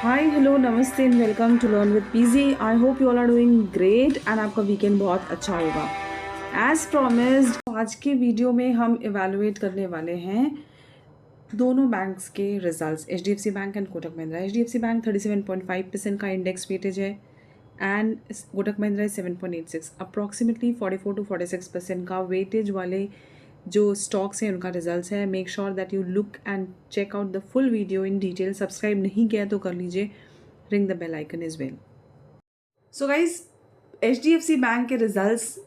हाय hello नमस्ते and welcome to learn with PG. I hope you all are doing great and आपका weekend बहुत अच्छा होगा। As promised आज के वीडियो में हम इवैल्यूएट करने वाले हैं दोनों बैंक्स के results, HDFC bank and Kotak Mahindra. HDFC bank 37.5% का इंडेक्स वेटेज है and Kotak Mahindra 7.86, approximately 44 to 46% का वेटेज वाले जो स्टॉक्स हैं उनका रिजल्ट्स है। Make sure that you look and check out the full video in detail. Subscribe नहीं किया तो कर लीजिए, ring the bell icon as well. So guys, HDFC bank के रिजल्ट्स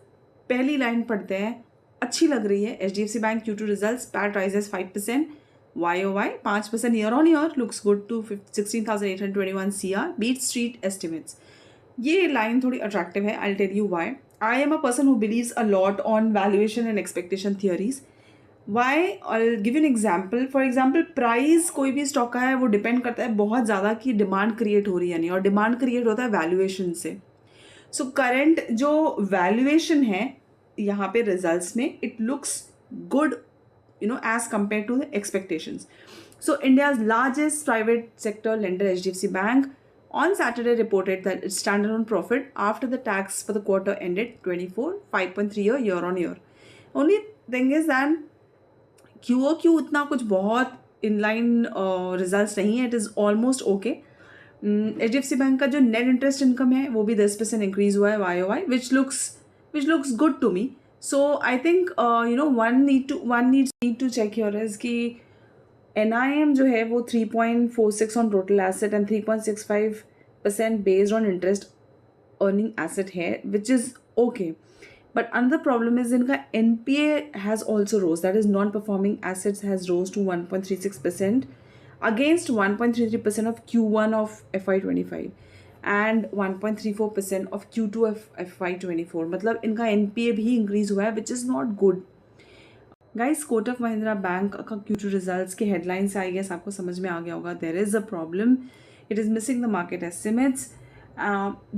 पहली लाइन पढ़ते हैं, अच्छी लग रही है। HDFC bank Q2 results, PAT rises 5% YOY, 5% year on year, looks good to 16,821 CR, beat street estimates. ये लाइन थोड़ी अट्रैक्टिव है। I tell you why. I am a person who believes a lot on valuation and expectation theories. Why? I give an example. For example, price कोई भी stock का है वो depend करता है बहुत ज़्यादा कि डिमांड क्रिएट हो रही है नहीं, और डिमांड क्रिएट होता है वैल्यूएशन से। सो करंट जो वैल्यूएशन है यहाँ पे रिजल्ट्स में, it looks good as compared to the expectations. So India's largest private sector lender, HDFC Bank, on Saturday reported that its standalone profit after the tax for the quarter ended 24, 5.3 year on year. Only thing is that QOQ उतना कुछ बहुत inline results नहीं है, it is almost okay. HDFC bank का जो net interest income है वो भी 10% इंक्रीज हुआ है YOY, which looks good to me. So I think one need to check your is कि NIM जो है वो 3.46 on total asset and 3.65% based on interest earning asset है, which is okay. But another problem is इनका NPA has also rose, that is non-performing assets has rose to 1.36% against 1.33% of Q1 of FY25 and 1.34% of Q2 of FY24। मतलब इनका NPA भी increase हुआ है, which is not good। Guys, Kotak Mahindra bank का Q2 results के headline से I guess आपको समझ में आ गया होगा, there is a problem, it is missing the market estimates.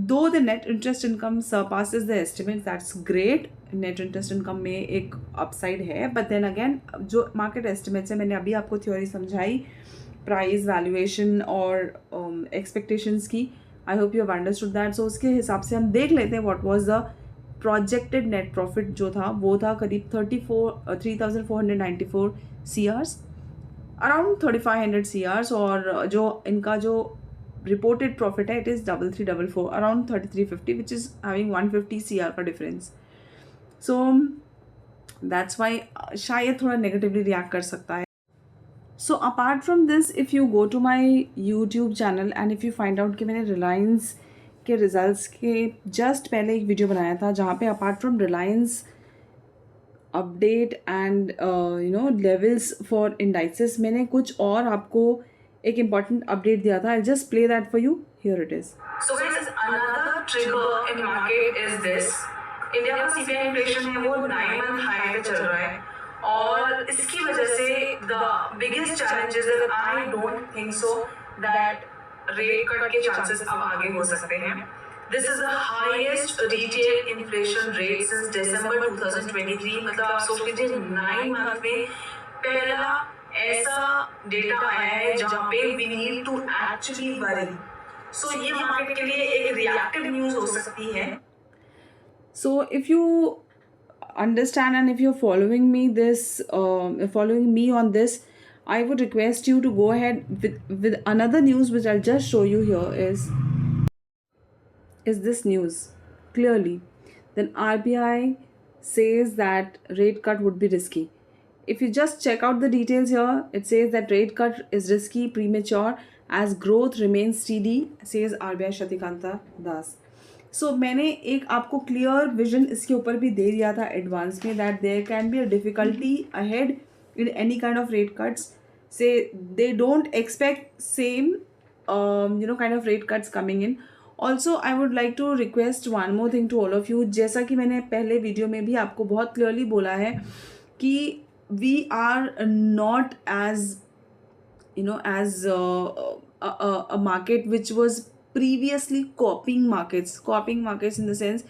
Though the net interest income surpasses the estimates, that's great। Net interest income में एक अपसाइड है, बट देन अगेन जो मार्केट एस्टिमेट्स है, मैंने अभी आपको थ्योरी समझाई प्राइस, वैल्यूएशन और एक्सपेक्टेशंस की। I hope you have understood that. So उसके हिसाब से हम देख लेते हैं what was the projected net profit जो था वो था करीब 3,494 CRs, अराउंड 3,500 CRs, और जो इनका जो reported profit है, it is 3,344, around 3,350, which is having 150 CR का difference. So that's why शायद थोड़ा negatively react कर सकता है। So apart from this, if you go to my YouTube channel and if you find out कि मैंने Reliance के results के just पहले एक वीडियो बनाया था जहाँ पे apart from Reliance update and levels for indices, मैंने कुछ और आपको एक important update दिया था। I'll just play that for you. Here it is. So guys, another trigger in market is this. India का CPI inflation है वो 9-month high पे चल रहा है, और इसकी वजह से the biggest challenge is that I don't think so that rate cut के chances अब आगे हो सकते हैं। This is the highest retail inflation rate since December 2023। मतलब आप सोच लीजिए 9 month में पहला ऐसा डेटा आया है जहाँ पे we need to actually worry। So ये मार्केट के लिए एक रिएक्टिव न्यूज़ हो सकती है। So if you understand and if you're following me on this, I would request you to go ahead with another news which I'll just show you here is this news clearly. Then RBI says that rate cut would be risky. If you just check out the details here, it says that rate cut is risky, premature as growth remains steady, says RBI Shatikanta Das. So मैंने एक आपको clear vision इसके ऊपर भी दे दिया था advance में, that there can be a difficulty ahead in any kind of rate cuts. Say they don't expect same kind of rate cuts coming in. Also I would like to request one more thing to all of you। जैसा कि मैंने पहले video में भी आपको बहुत clearly बोला है कि we are not as a market which was previously copying markets in the sense,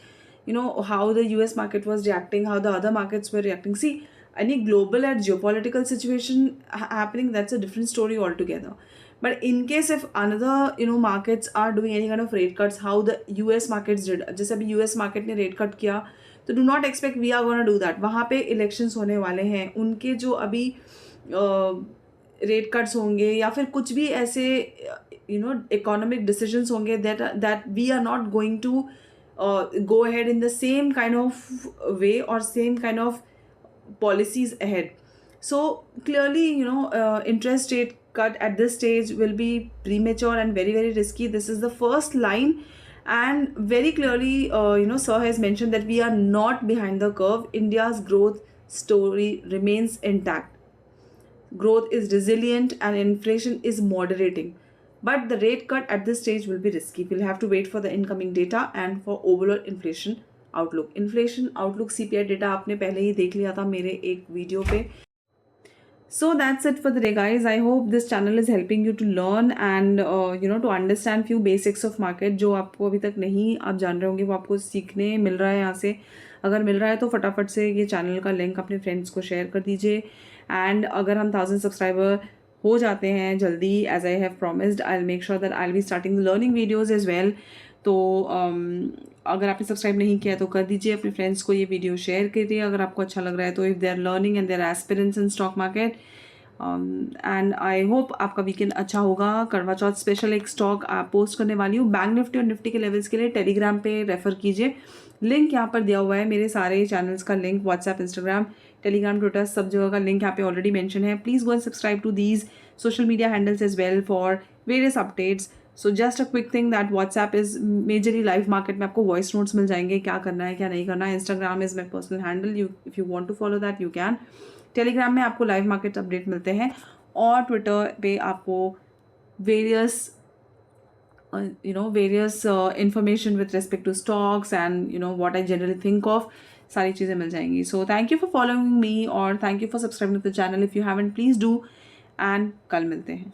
how the US market was reacting, how the other markets were reacting. See, any global and geopolitical situation happening, that's a different story altogether. But in case if another markets are doing any kind of rate cuts, how the US markets did, जैसे अभी US market ने rate cut किया, तो do not expect we are gonna do that. वहाँ पे elections होने वाले हैं, उनके जो अभी रेट कट्स होंगे या फिर कुछ भी ऐसे इकोनॉमिक डिसीजंस होंगे that we are not going to go ahead in the same kind of way or same kind of policies ahead. So clearly, interest rate cut at this stage will be premature and very, very risky. This is the first line, and very clearly, sir has mentioned that we are not behind the curve. India's growth story remains intact. Growth is resilient and inflation is moderating. But the rate cut at this stage will be risky. We'll have to wait for the incoming data and for overall inflation outlook. Inflation outlook CPI data आपने पहले ही देख लिया था मेरे एक video पे. So that's it for the day, guys. I hope this channel is helping you to learn and to understand few basics of market जो आपको अभी तक नहीं आप जान रहे होंगे, वो आपको सीखने मिल रहा है यहाँ से. अगर मिल रहा है तो फटाफट से ये चैनल का लिंक अपने फ्रेंड्स को शेयर कर दीजिए. एंड अगर हम 1000 सब्सक्राइबर हो जाते हैं जल्दी, as I have promised, I will make sure that I will be starting learning videos as well. तो अगर आपने सब्सक्राइब नहीं किया तो कर दीजिए, अपने फ्रेंड्स को ये वीडियो शेयर करिए अगर आपको अच्छा लग रहा है तो. If they are learning and they are aspirants in stock market, and I hope आपका वीकेंड अच्छा होगा. करवा चौथ स्पेशल एक स्टॉक आप पोस्ट करने वाली हूँ. बैंक निफ्टी और निफ्टी के लेवल्स के लिए टेलीग्राम पे रेफर कीजिए. लिंक यहाँ पर दिया हुआ है, मेरे सारे चैनल्स का link, WhatsApp, Instagram, Telegram, Twitter, सब जगह का लिंक यहाँ पे ऑलरेडी मेंशन है. Please go and subscribe to these social media handles as well for various updates. So just a quick thing that WhatsApp is majorly live market में आपको voice notes मिल जाएंगे, क्या करना है क्या नहीं करना है. Instagram is my personal handle. If you want to follow that you can. Telegram में आपको live market update मिलते हैं, और Twitter पे आपको various information with respect to stocks and what I generally think of, सारी चीज़ें मिल जाएंगी. So thank you for following me, और thank you for subscribing to the channel. If you haven't, please do. And कल मिलते हैं.